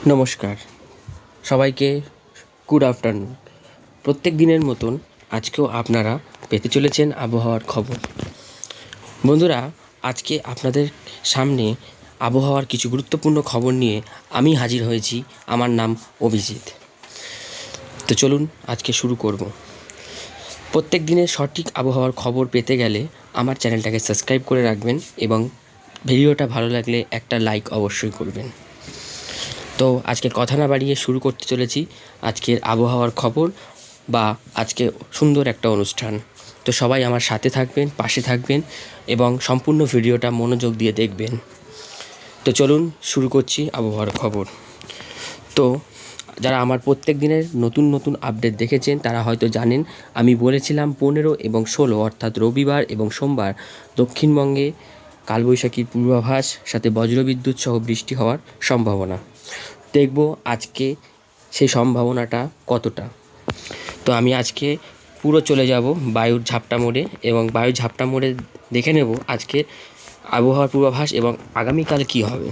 নমস্কার সবাইকে, good afternoon. প্রত্যেক দিনের মতন আজকেও আপনারা পেতে চলেছেন আবহাওয়ার খবর। বন্ধুরা, আজকে আপনাদের সামনে আবহাওয়ার কিছু গুরুত্বপূর্ণ খবর নিয়ে আমি হাজির হয়েছি। আমার নাম অভিজিৎ। তো চলুন আজকে শুরু করব। প্রত্যেক দিনের সঠিক আবহাওয়ার খবর পেতে গেলে আমার চ্যানেলটাকে সাবস্ক্রাইব করে রাখবেন এবং ভিডিওটা ভালো লাগলে একটা লাইক অবশ্যই করবেন। তো আজকে কথা না বাড়িয়ে শুরু করতে চলেছি আজকের আবহাওয়ার খবর বা আজকে সুন্দর একটা অনুষ্ঠান। তো সবাই আমার সাথে থাকবেন, পাশে থাকবেন এবং সম্পূর্ণ ভিডিওটা মনোযোগ দিয়ে দেখবেন। তো চলুন শুরু করছি আবহাওয়ার খবর। তো যারা আমার প্রত্যেক দিনের নতুন নতুন আপডেট দেখেছেন তারা হয়তো জানেন আমি বলেছিলাম 15 এবং 16 অর্থাৎ রবিবার এবং সোমবার দক্ষিণবঙ্গে কালবৈশাখীর পূর্বাভাস, সাথে বজ্রবিদ্যুৎ সহ বৃষ্টি হওয়ার সম্ভাবনা। দেখব আজকে সেই সম্ভাবনাটা কতটা। তো আমি আজকে পুরো চলে যাব বায়ুর ঝাপটা মোড়ে এবং বায়ুর ঝাপটা মোড়ে দেখে নেব আজকে আবহাওয়ার পূর্বাভাস এবং আগামীকাল কী হবে।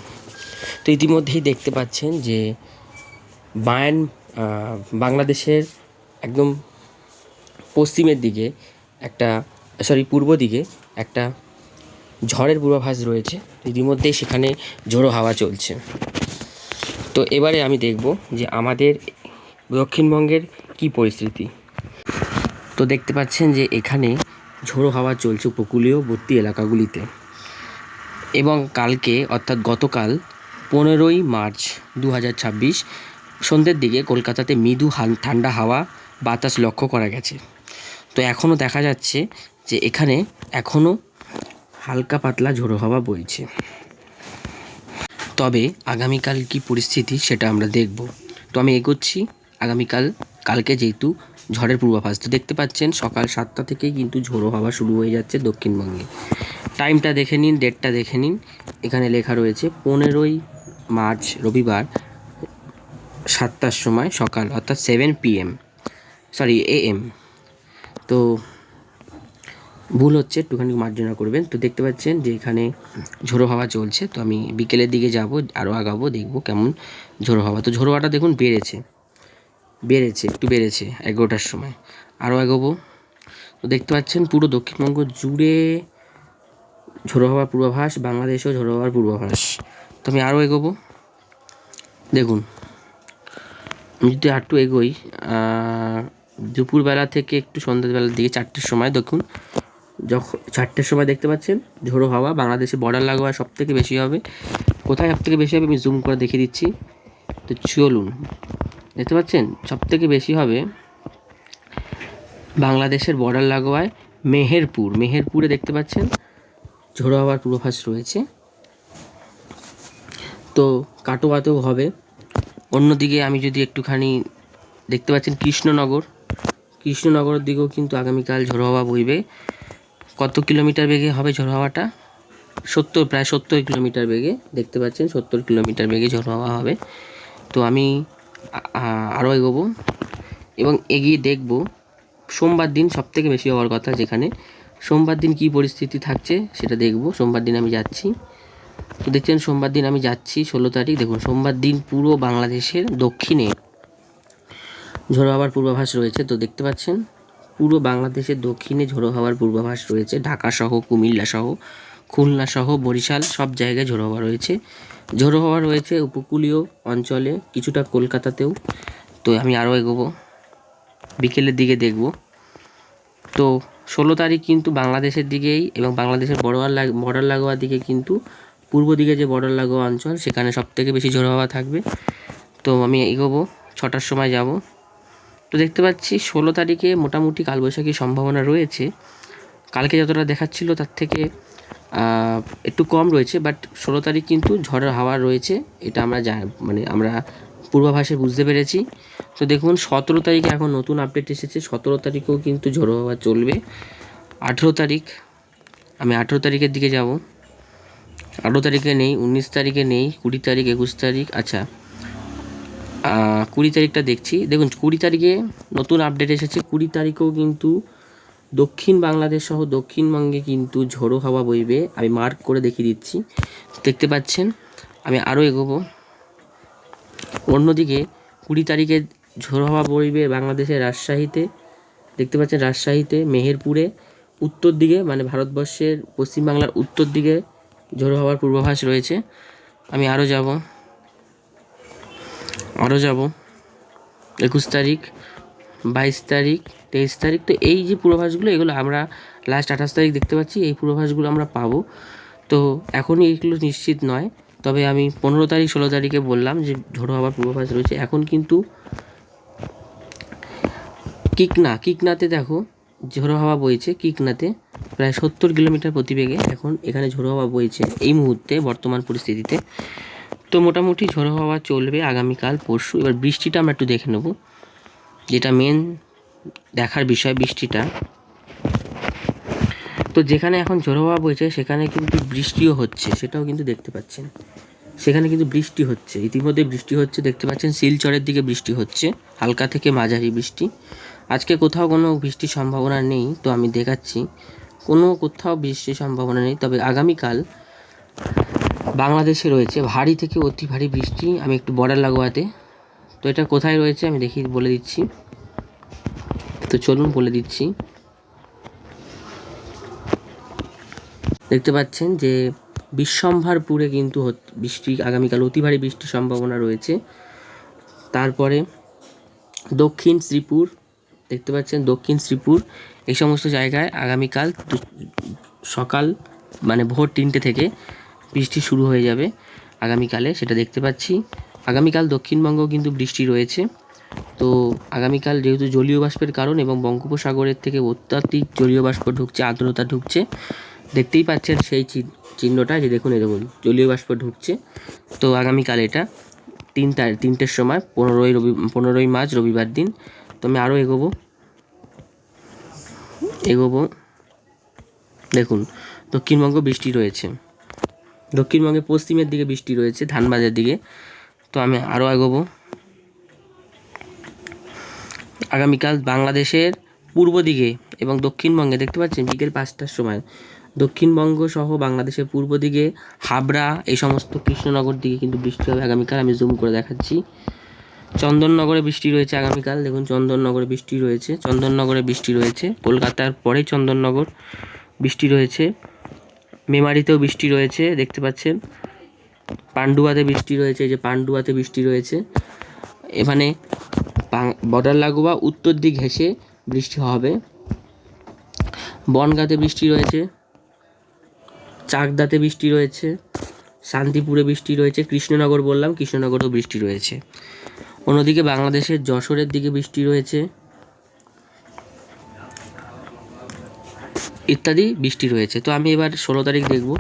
তো ইতিমধ্যেই দেখতে পাচ্ছেন যে বাংলাদেশের একদম পশ্চিমের দিকে পূর্ব দিকে একটা ঝড়ের পূর্বাভাস রয়েছে। ইতিমধ্যেই সেখানে ঝোড়ো হাওয়া চলছে। তো এবারে আমি দেখব যে আমাদের দক্ষিণবঙ্গের কী পরিস্থিতি। তো দেখতে পাচ্ছেন যে এখানে ঝোড়ো হাওয়া চলছে উপকূলীয়বর্তী এলাকাগুলিতে এবং কালকে অর্থাৎ গতকাল 15ই মার্চ 2026 সন্ধ্যের দিকে কলকাতাতে মৃদু ঠান্ডা হাওয়া বাতাস লক্ষ্য করা গেছে। তো এখনও দেখা যাচ্ছে যে এখানে এখনও হালকা পাতলা ঝোড়ো হাওয়া বইছে। তবে আগামীকাল কী পরিস্থিতি সেটা আমরা দেখব। তো আমি এগোচ্ছি কালকে যেহেতু ঝড়ের পূর্বাভাস, তো দেখতে পাচ্ছেন সকাল 7টা থেকেই কিন্তু ঝোড়ো হাওয়া শুরু হয়ে যাচ্ছে দক্ষিণবঙ্গে। টাইমটা দেখে নিন, ডেটটা দেখে নিন। এখানে লেখা রয়েছে 15ই মার্চ রবিবার 7টার সময় সকাল, অর্থাৎ 7 PM AM। তো ভুল হচ্ছে, একটুখানি মার্জনা করবেন। তো দেখতে পাচ্ছেন যে এখানে ঝোড়ো হাওয়া চলছে। তো আমি বিকেলের দিকে যাব, আরও আগাবো, দেখব কেমন ঝোড়ো হাওয়া। তো ঝোড়ো হাওয়াটা দেখুন একটু বেড়েছে 11টার সময়। আরও এগোবো। তো দেখতে পাচ্ছেন পুরো দক্ষিণবঙ্গ জুড়ে ঝোড়ো হাওয়ার পূর্বাভাস, বাংলাদেশেও ঝোড়ো হাওয়ার পূর্বাভাস। তো আমি আরও এগোবো। দেখুন, আমি যদি একটু এগোই, দুপুরবেলা থেকে একটু সন্ধ্যাবেলার দিকে 4টের সময় দেখুন, যখন 4টের সময় দেখতে পাচ্ছেন ঝোড়ো হাওয়া বাংলাদেশে বর্ডার লাগোয়া সব থেকে বেশি হবে। কোথায় সব থেকে বেশি হবে আমি জুম করে দেখিয়ে দিচ্ছি। তো চলুন, দেখতে পাচ্ছেন সব থেকে বেশি হবে বাংলাদেশের বর্ডার লাগোয়ায় মেহেরপুরে দেখতে পাচ্ছেন ঝোড়ো হাওয়ার পূর্বাভাস রয়েছে। তো কাটোয়াতেও হবে। অন্যদিকে আমি যদি একটুখানি দেখতে পাচ্ছেন কৃষ্ণনগরের দিকেও কিন্তু আগামীকাল ঝোড়ো হাওয়া বইবে। কত কিলোমিটার বেগে হবে ঝোড়ো হাওয়াটা? প্রায় 70 কিলোমিটার বেগে দেখতে পাচ্ছেন, 70 কিলোমিটার বেগে ঝোড়ো হাওয়া হবে। তো আমি আরও এগোবো এবং এগিয়ে দেখব সোমবার দিন সব থেকে বেশি হওয়ার কথা, যেখানে সোমবার দিন কী পরিস্থিতি থাকছে সেটা দেখব। সোমবার দিন আমি যাচ্ছি। তো দেখছেন সোমবার দিন আমি যাচ্ছি 16 তারিখ। দেখুন সোমবার দিন পুরো বাংলাদেশের দক্ষিণে ঝোড়ো হাওয়ার পূর্বাভাস রয়েছে। তো দেখতে পাচ্ছেন পুরো বাংলাদেশের দক্ষিণে ঝোড়ো হাওয়ার পূর্বাভাস রয়েছে। ঢাকা সহ, কুমিল্লা সহ, খুলনা সহ, বরিশাল সব জায়গায় ঝোড়ো হাওয়া রয়েছে উপকূলীয় অঞ্চলে, কিছুটা কলকাতাতেও। তো আমি আরও এগোবো, বিকেলের দিকে দেখব। তো 16 তারিখ কিন্তু বাংলাদেশের দিকেই এবং বাংলাদেশের বর্ডার লাগোয়ার দিকে কিন্তু পূর্ব দিকে যে বর্ডার লাগোয়া অঞ্চল সেখানে সব থেকে বেশি ঝোড়ো হাওয়া থাকবে। তো আমি এগোবো, 6টার সময় যাব। তো দেখতে পাচ্ছি 16 তারিখে মোটামুটি কালবৈশাখীর সম্ভাবনা রয়েছে। কালকে যতটা দেখাচ্ছিল তার থেকে একটু কম রয়েছে, বাট 16 তারিখ কিন্তু ঝড়ের হাওয়া রয়েছে, এটা আমরা পূর্বাভাসে বুঝতে পেরেছি। তো দেখুন 17 তারিখে এখন নতুন আপডেট এসেছে, 17 তারিখেও কিন্তু ঝড়ো হাওয়া চলবে। 18 তারিখ, আমি 18 তারিখের দিকে যাব। 18 তারিখে নেই, 19 তারিখে নেই, 20 তারিখ, 21 তারিখ, আচ্ছা 20 তারিখটা দেখছি। দেখুন 20 তারিখে নতুন আপডেট এসেছে। 20 তারিখেও কিন্তু দক্ষিণ বাংলাদেশ সহ দক্ষিণবঙ্গে কিন্তু ঝোড়ো হাওয়া বইবে। আমি মার্ক করে দেখিয়ে দিচ্ছি, দেখতে পাচ্ছেন। আমি আরও এগোবো। অন্যদিকে 20 তারিখে ঝোড়ো হাওয়া বইবে বাংলাদেশের রাজশাহীতে, দেখতে পাচ্ছেন রাজশাহীতে, মেহেরপুরে, উত্তর দিকে মানে ভারতবর্ষের পশ্চিমবাংলার উত্তর দিকে ঝোড়ো হাওয়ার পূর্বাভাস রয়েছে। আমি আরও যাব 21 তারিখ, 22 তারিখ, 23 তারিখ। তো এই যে পূর্বাভাসগুলো, এগুলো আমরা লাস্ট 28 তারিখ দেখতে পাচ্ছি, এই পূর্বাভাসগুলো আমরা পাবো। তো এখনই এইগুলো নিশ্চিত নয়, তবে আমি 15 তারিখ 16 তারিখে বললাম যে ঝোড়ো হাওয়ার পূর্বাভাস রয়েছে। এখন কিন্তু কিকনাতে দেখো ঝোড়ো হাওয়া বইছে, কিকনাতে প্রায় 70 কিলোমিটার প্রতি বেগে এখন এখানে ঝোড়ো হাওয়া বইছে এই মুহূর্তে বর্তমান পরিস্থিতিতে। তো মোটামুটি ঝোড়ো হাওয়া চলবে আগামীকাল পরশু। এবার বৃষ্টিটা আমরা একটু দেখে নেব, যেটা মেন দেখার বিষয় বৃষ্টিটা। তো যেখানে এখন ঝোড়ো হাওয়া বইছে সেখানে কিন্তু বৃষ্টিও হচ্ছে, সেটাও কিন্তু দেখতে পাচ্ছেন। সেখানে কিন্তু বৃষ্টি হচ্ছে, ইতিমধ্যে বৃষ্টি হচ্ছে, দেখতে পাচ্ছেন শিলচরের দিকে বৃষ্টি হচ্ছে, হালকা থেকে মাঝারি বৃষ্টি। আজকে কোথাও কোনো বৃষ্টির সম্ভাবনা নেই, তো আমি দেখাচ্ছি কোথাও বৃষ্টির সম্ভাবনা নেই। তবে আগামীকাল বাংলাদেশে রয়েছে ভারী থেকে অতি ভারী বৃষ্টি। আমি একটু বর্ডার লাগোয়াতে, তো এটা কোথায় রয়েছে আমি বলে দিচ্ছি। তো চলুন বলে দিচ্ছি। দেখতে পাচ্ছেন যে বিশ্বম্ভরপুরে কিন্তু বৃষ্টি আগামীকাল অতি ভারী বৃষ্টির সম্ভাবনা রয়েছে। তারপরে দক্ষিণ শ্রীপুর, দেখতে পাচ্ছেন দক্ষিণ শ্রীপুর, এই সমস্ত জায়গায় আগামীকাল সকাল মানে ভোর 3টে থেকে বৃষ্টি শুরু হয়ে যাবে আগামীকালে, সেটা দেখতে পাচ্ছি। আগামীকাল দক্ষিণবঙ্গ কিন্তু বৃষ্টি রয়েছে। তো আগামীকাল যেহেতু জলীয় বাষ্পের কারণ এবং বঙ্গোপসাগরের থেকে অত্যাধিক জলীয় বাষ্প ঢুকছে, আর্দ্রতা ঢুকছে, দেখতেই পাচ্ছেন সেই চিহ্নটা, যে দেখুন এই দেখুন জলীয় বাষ্প ঢুকছে। তো আগামীকাল এটা 3টের সময় 15ই মার্চ রবিবার দিন। তো আমি আরও এগোবো, দেখুন দক্ষিণবঙ্গ বৃষ্টি রয়েছে, দক্ষিণবঙ্গে পশ্চিমের দিকে বৃষ্টি রয়েছে, ধানবাদের দিকে। তো আমি আরও এগোবো, আগামীকাল বাংলাদেশের পূর্ব দিকে এবং দক্ষিণবঙ্গে দেখতে পাচ্ছেন বিকেল 5টার সময় দক্ষিণবঙ্গ সহ বাংলাদেশের পূর্ব দিকে হাবড়া, এই সমস্ত কৃষ্ণনগর দিকে কিন্তু বৃষ্টি হবে আগামীকাল। আমি জুম করে দেখাচ্ছি। চন্দননগরে বৃষ্টি রয়েছে আগামীকাল, দেখুন চন্দননগরে বৃষ্টি রয়েছে, কলকাতার পরে চন্দননগর বৃষ্টি রয়েছে, মেমারিতেও বৃষ্টি রয়েছে, দেখতে পাচ্ছেন পান্ডুয়াতে বৃষ্টি রয়েছে, এই যে পান্ডুয়াতে বৃষ্টি রয়েছে। এখানে বর্ডার লাগোয়া উত্তর দিক ঘেঁষে বৃষ্টি হবে। বনগাঁতে বৃষ্টি রয়েছে, চাকদাতে বৃষ্টি রয়েছে, শান্তিপুরে বৃষ্টি রয়েছে, কৃষ্ণনগর বললাম, কৃষ্ণনগরেও বৃষ্টি রয়েছে। অন্যদিকে বাংলাদেশের যশোরের দিকে বৃষ্টি রয়েছে ইত্যাদি বৃষ্টি রয়েছে। তো আমি এবার 16 তারিখ দেখব,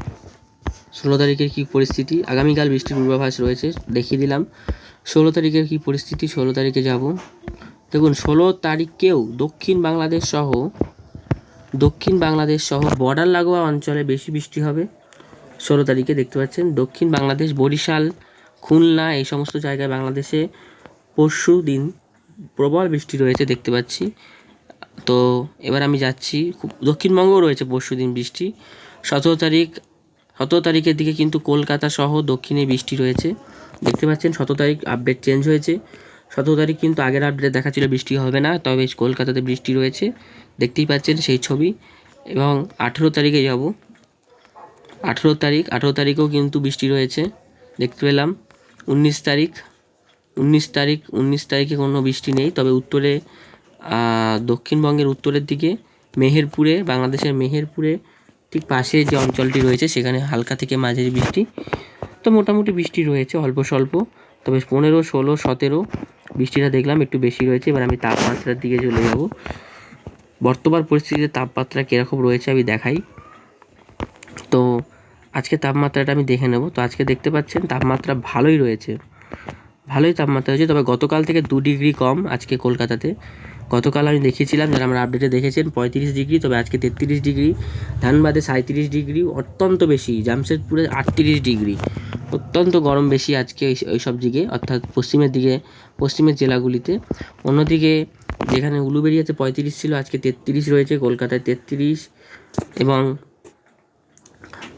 16 তারিখের কী পরিস্থিতি। আগামীকাল বৃষ্টির পূর্বাভাস রয়েছে, দেখিয়ে দিলাম। 16 তারিখের কী পরিস্থিতি, 16 তারিখে যাব। দেখুন 16 তারিখেও দক্ষিণ বাংলাদেশ সহ বর্ডার লাগোয়া অঞ্চলে বেশি বৃষ্টি হবে। 16 তারিখে দেখতে পাচ্ছেন দক্ষিণ বাংলাদেশ, বরিশাল, খুলনা, এই সমস্ত জায়গায় বাংলাদেশে পরশু দিন প্রবল বৃষ্টি রয়েছে দেখতে পাচ্ছি। তো এবার আমি যাচ্ছি, দক্ষিণবঙ্গও রয়েছে পরশু দিন বৃষ্টি। 17 তারিখের দিকে কিন্তু কলকাতা সহ দক্ষিণে বৃষ্টি রয়েছে, দেখতে পাচ্ছেন। 17 তারিখ আপডেট চেঞ্জ হয়েছে, 17 তারিখ কিন্তু আগের আপডেটে দেখাচ্ছিল বৃষ্টি হবে না, তবে কলকাতাতে বৃষ্টি রয়েছে, দেখতেই পাচ্ছেন সেই ছবি। এবং 18 তারিখে যাব, 18 তারিখেও কিন্তু বৃষ্টি রয়েছে, দেখতে পেলাম। 19 তারিখে কোনো বৃষ্টি নেই, তবে উত্তরে দক্ষিণবঙ্গের উত্তরের দিকে মেহেরপুরে, বাংলাদেশের মেহেরপুরে ঠিক পাশে যে অঞ্চলটি রয়েছে সেখানে হালকা থেকে মাঝারি বৃষ্টি। তো মোটামুটি বৃষ্টি রয়েছে অল্প স্বল্প, তবে 15, 16, 17 বৃষ্টিটা দেখলাম একটু বেশি রয়েছে। এবার আমি তাপমাত্রার দিকে চলে যাব, বর্তমান পরিস্থিতিতে তাপমাত্রা কীরকম রয়েছে আমি দেখাই। তো আজকে তাপমাত্রাটা আমি দেখে নেব। তো আজকে দেখতে পাচ্ছেন তাপমাত্রা ভালোই তাপমাত্রা হয়েছে, তবে গতকাল থেকে 2 ডিগ্রি কম আজকে কলকাতাতে। গতকাল আমি দেখিয়েছিলাম, যারা আমরা আপডেটে দেখেছেন 35 ডিগ্রি, তবে আজকে 33 ডিগ্রি, ধানবাদে 37 ডিগ্রি, অত্যন্ত বেশি, জামশেদপুরে 38 ডিগ্রি, অত্যন্ত গরম বেশি আজকে ওই সব দিকে, অর্থাৎ পশ্চিমের জেলাগুলিতে। অন্যদিকে যেখানে উলুবেড়িয়াতে 35 ছিল আজকে 33 রয়েছে, কলকাতায় 33, এবং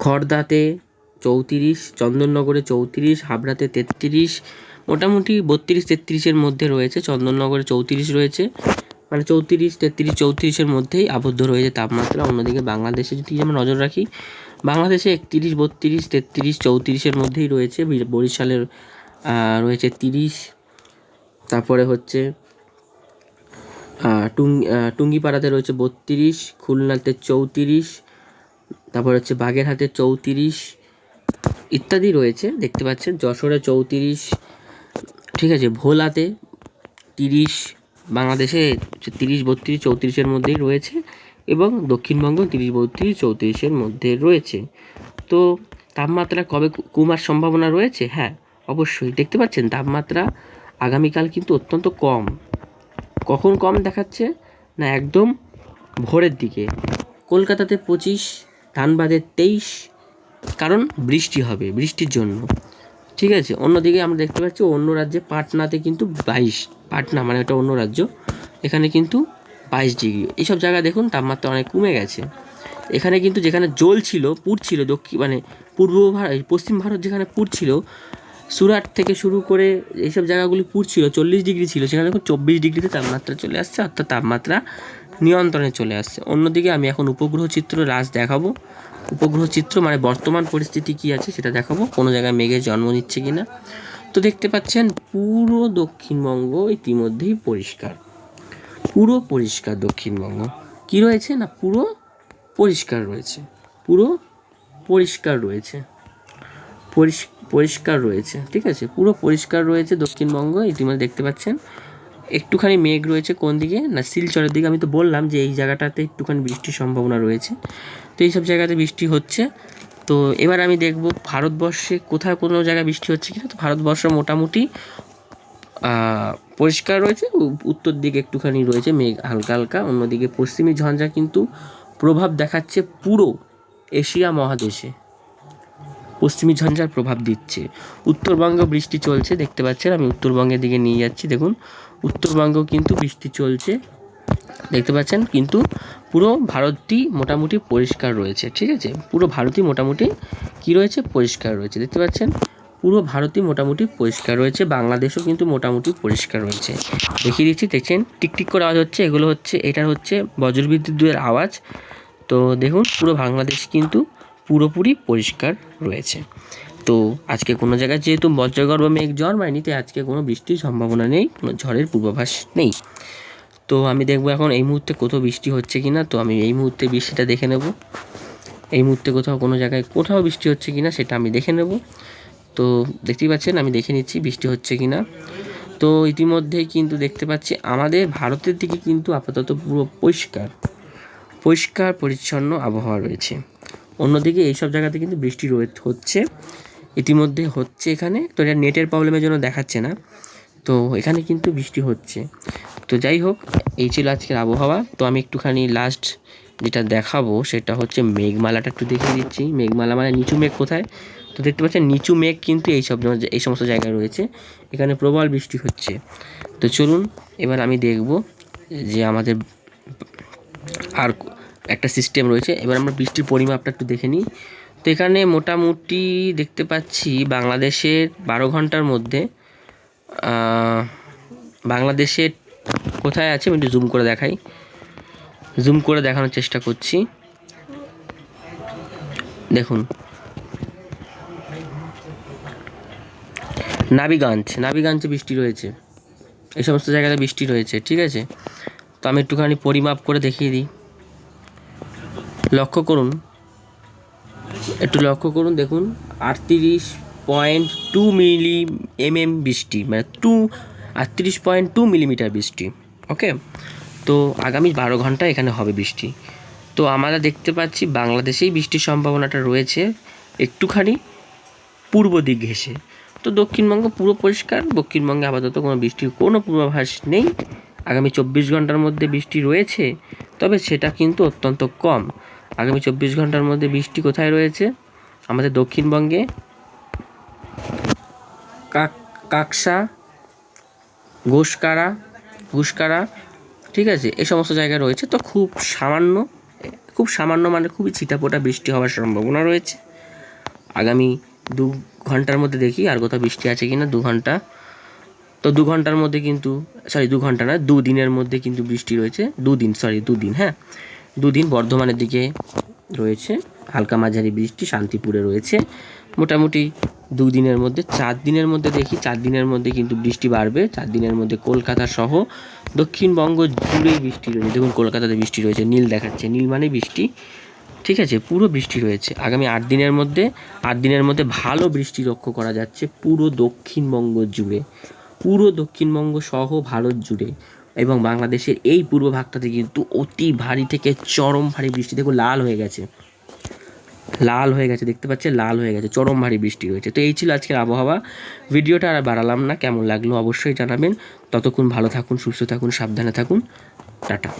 খড়দাতে 34, চন্দননগরে 34, হাবড়াতে 33, মোটামুটি 32-33-এর মধ্যে রয়েছে। চন্দননগরে 34 রয়েছে, মানে 34-33-34-এর মধ্যেই আবদ্ধ রয়েছে তাপমাত্রা। অন্যদিকে বাংলাদেশে যদি আমরা নজর রাখি, বাংলাদেশে 31-32-33-34-এর মধ্যেই রয়েছে। বরিশালের রয়েছে 30, তারপরে হচ্ছে টুঙ্গিপাড়াতে রয়েছে 32, খুলনাতে 34, তারপর হচ্ছে বাগেরহাটে 34 ইত্যাদি রয়েছে, দেখতে পাচ্ছেন। যশোরে 34, ঠিক আছে। ভোলাতে 30, বাংলাদেশে 30-32-34-এর মধ্যেই রয়েছে, এবং দক্ষিণবঙ্গ 30-32-34-এর মধ্যে রয়েছে। তো তাপমাত্রা কবে কমার সম্ভাবনা রয়েছে? হ্যাঁ, অবশ্যই। দেখতে পাচ্ছেন তাপমাত্রা আগামীকাল কিন্তু অত্যন্ত কম। কখন কম দেখাচ্ছে না, একদম ভোরের দিকে। কলকাতাতে 25, ধানবাদে 23, কারণ বৃষ্টি হবে, বৃষ্টির জন্য, ঠিক আছে। অন্যদিকে আমরা দেখতে পাচ্ছি অন্য রাজ্যে পাটনাতে কিন্তু 22, পাটনা মানে এটা অন্য রাজ্য, এখানে কিন্তু 22 ডিগ্রি। এইসব জায়গায় দেখুন তাপমাত্রা অনেক কমে গেছে। এখানে কিন্তু যেখানে জল ছিল, পুড়ছিল, মানে পশ্চিম ভারত যেখানে পুড়ছিল, সুরাট থেকে শুরু করে এইসব জায়গাগুলি পুড়ছিল, 40 ডিগ্রি ছিল, সেখানে দেখুন 24 ডিগ্রিতে তাপমাত্রা চলে আসছে, অর্থাৎ তাপমাত্রা নিয়ন্ত্রণে চলে আসছে। অন্যদিকে আমি এখন উপগ্রহ চিত্র দেখাবো। উপগ্রহ চিত্র মানে বর্তমান পরিস্থিতি কী আছে সেটা দেখাবো, কোনো জায়গায় মেঘের জন্ম নিচ্ছে কিনা। তো দেখতে পাচ্ছেন পুরো দক্ষিণবঙ্গ ইতিমধ্যেই পরিষ্কার, পুরো পরিষ্কার। দক্ষিণবঙ্গ কি রয়েছে না, পুরো পরিষ্কার রয়েছে, পুরো পরিষ্কার রয়েছে, পরিষ্কার রয়েছে, ঠিক আছে। পুরো পরিষ্কার রয়েছে দক্ষিণবঙ্গ ইতিমধ্যে দেখতে পাচ্ছেন। একটুখানি মেঘ রয়েছে কোন দিকে না, শিলচরের দিকে। আমি তো বললাম যে এই জায়গাটাতে একটুখানি বৃষ্টির সম্ভাবনা রয়েছে, তো এইসব জায়গাতে বৃষ্টি হচ্ছে। তো এবার আমি দেখব ভারতবর্ষে কোথায় কোনো জায়গায় বৃষ্টি হচ্ছে কিনা। তো ভারতবর্ষ মোটামুটি পরিষ্কার রয়েছে, উত্তর দিকে একটুখানি রয়েছে মেঘ হালকা হালকা। অন্যদিকে পশ্চিমী ঝঞ্ঝা কিন্তু প্রভাব দেখাচ্ছে পুরো এশিয়া মহাদেশে, পশ্চিমী ঝঞ্ঝার প্রভাব দিচ্ছে। উত্তরবঙ্গে বৃষ্টি চলছে, দেখতে পাচ্ছেন। আমি উত্তরবঙ্গের দিকে নিয়ে যাচ্ছি, দেখুন উত্তরবঙ্গেও কিন্তু বৃষ্টি চলছে, দেখতে পাচ্ছেন। কিন্তু পুরো ভারতই মোটামুটি পরিষ্কার রয়েছে, ঠিক আছে। পুরো ভারতই মোটামুটি কী রয়েছে, পরিষ্কার রয়েছে, দেখতে পাচ্ছেন। পুরো ভারতই মোটামুটি পরিষ্কার রয়েছে, বাংলাদেশও কিন্তু মোটামুটি পরিষ্কার রয়েছে। দেখিয়ে দিচ্ছি, দেখছেন টিকটিক করে আওয়াজ হচ্ছে, এগুলো হচ্ছে, এটা হচ্ছে বজ্রবিদ্যুতের আওয়াজ। তো দেখুন পুরো বাংলাদেশ কিন্তু পুরোপুরি পরিষ্কার রয়েছে। তো আজকে কোনো জায়গায় যেহেতু বজ্রগর্ভ মেঘ জন্মায়নি, তাই আজকে কোনো বৃষ্টির সম্ভাবনা নেই, কোনো ঝড়ের পূর্বাভাস নেই। তো আমি দেখবো এখন এই মুহূর্তে কোথাও বৃষ্টি হচ্ছে কি না। তো আমি এই মুহূর্তে বৃষ্টিটা দেখে নেব, এই মুহূর্তে কোনো জায়গায় বৃষ্টি হচ্ছে কি না সেটা আমি দেখে নেব। তো দেখতেই পাচ্ছেন আমি দেখে নিচ্ছি বৃষ্টি হচ্ছে কি না। তো ইতিমধ্যেই কিন্তু দেখতে পাচ্ছি আমাদের ভারতের দিকে কিন্তু আপাতত পুরো পরিষ্কার পরিচ্ছন্ন আবহাওয়া রয়েছে। অন্যদিকে এইসব জায়গাতে কিন্তু বৃষ্টি হচ্ছে, ইতিমধ্যে হচ্ছে এখানে। তো এটা নেটের প্রবলেমের জন্য দেখাচ্ছে না, তো এখানে কিন্তু বৃষ্টি হচ্ছে। তো যাই হোক, এই ছিল আজকের আবহাওয়া। তো আমি একটুখানি লাস্ট যেটা দেখাবো সেটা হচ্ছে মেঘমালাটা একটু দেখিয়ে দিচ্ছি। মেঘমালা মানে নিচু মেঘ কোথায়, তো দেখতে পাচ্ছেন নিচু মেঘ কিন্তু এই সমস্ত জায়গায় রয়েছে, এখানে প্রবল বৃষ্টি হচ্ছে। তো চলুন এবার আমি দেখব যে আমাদের আর একটা সিস্টেম রয়েছে, এবার আমরা বৃষ্টির পরিমাপটা একটু দেখে নিই। তো এখানে মোটামুটি দেখতে পাচ্ছি বাংলাদেশের 12 ঘন্টার মধ্যে বাংলাদেশের কোথায় আছে আমি একটু জুম করে দেখানোর চেষ্টা করছি। দেখুন নাবিগঞ্জে বৃষ্টি রয়েছে, এই সমস্ত জায়গাতে বৃষ্টি রয়েছে, ঠিক আছে। তো আমি একটুখানি পরিমাপ করে দেখিয়ে দিই, লক্ষ্য করুন, দেখুন 38.2 mm বৃষ্টি, মানে 38.2 মিলিমিটার বৃষ্টি। ওকে, তো আগামী 12 ঘন্টা এখানে হবে বৃষ্টি। তো আমরা দেখতে পাচ্ছি বাংলাদেশেই বৃষ্টির সম্ভাবনাটা রয়েছে একটুখানি পূর্ব দিক ঘেঁষে। তো দক্ষিণবঙ্গ পুরো পরিষ্কার, দক্ষিণবঙ্গে আপাতত কোনো বৃষ্টির কোনো পূর্বাভাস নেই। আগামী 24 ঘন্টার মধ্যে বৃষ্টি রয়েছে, তবে সেটা কিন্তু অত্যন্ত কম। আগামী 24 ঘন্টার মধ্যে বৃষ্টি কোথায় রয়েছে, আমাদের দক্ষিণবঙ্গে কাকসা, ঘুসকারা, ঠিক আছে, এই সমস্ত জায়গায় রয়েছে। তো খুব সামান্য মানে খুবই ছিটাফোটা বৃষ্টি হওয়ার সম্ভাবনা রয়েছে আগামী 2 ঘন্টার মধ্যে। দেখি আর কোথাও বৃষ্টি আছে কি না, 2 ঘন্টা তো 2 ঘন্টার মধ্যে কিন্তু 2 ঘন্টা না 2 দিনের মধ্যে কিন্তু বৃষ্টি রয়েছে, 2 দিন, হ্যাঁ 2 দিন বর্ধমানের দিকে রয়েছে হালকা মাঝারি বৃষ্টি, শান্তিপুরে রয়েছে মোটামুটি 2 দিনের মধ্যে। 4 দিনের মধ্যে দেখি, 4 দিনের মধ্যে কিন্তু বৃষ্টি বাড়বে। 4 দিনের মধ্যে কলকাতা সহ দক্ষিণবঙ্গ জুড়েই বৃষ্টি রয়েছে। দেখুন কলকাতাতে বৃষ্টি রয়েছে, নীল দেখাচ্ছে, নীল মানে বৃষ্টি, ঠিক আছে, পুরো বৃষ্টি রয়েছে। আগামী 8 দিনের মধ্যে ভালো বৃষ্টি লক্ষ্য করা যাচ্ছে পুরো দক্ষিণবঙ্গ জুড়ে, পুরো দক্ষিণবঙ্গ সহ ভারত জুড়ে এবং বাংলাদেশের এই পূর্ব ভাগটাতে কিন্তু অতি ভারী থেকে চরম ভারী বৃষ্টি। দেখো লাল হয়ে গেছে, দেখতে পাচ্ছে, লাল হয়ে গেছে, চরম ভারী বৃষ্টি রয়েছে। তো এই ছিল আজকের আবহাওয়া। ভিডিওটা আর বাড়ালাম না, কেমন লাগলো অবশ্যই জানাবেন। ততক্ষণ ভালো থাকুন, সুস্থ থাকুন, সাবধানে থাকুন, টাটা।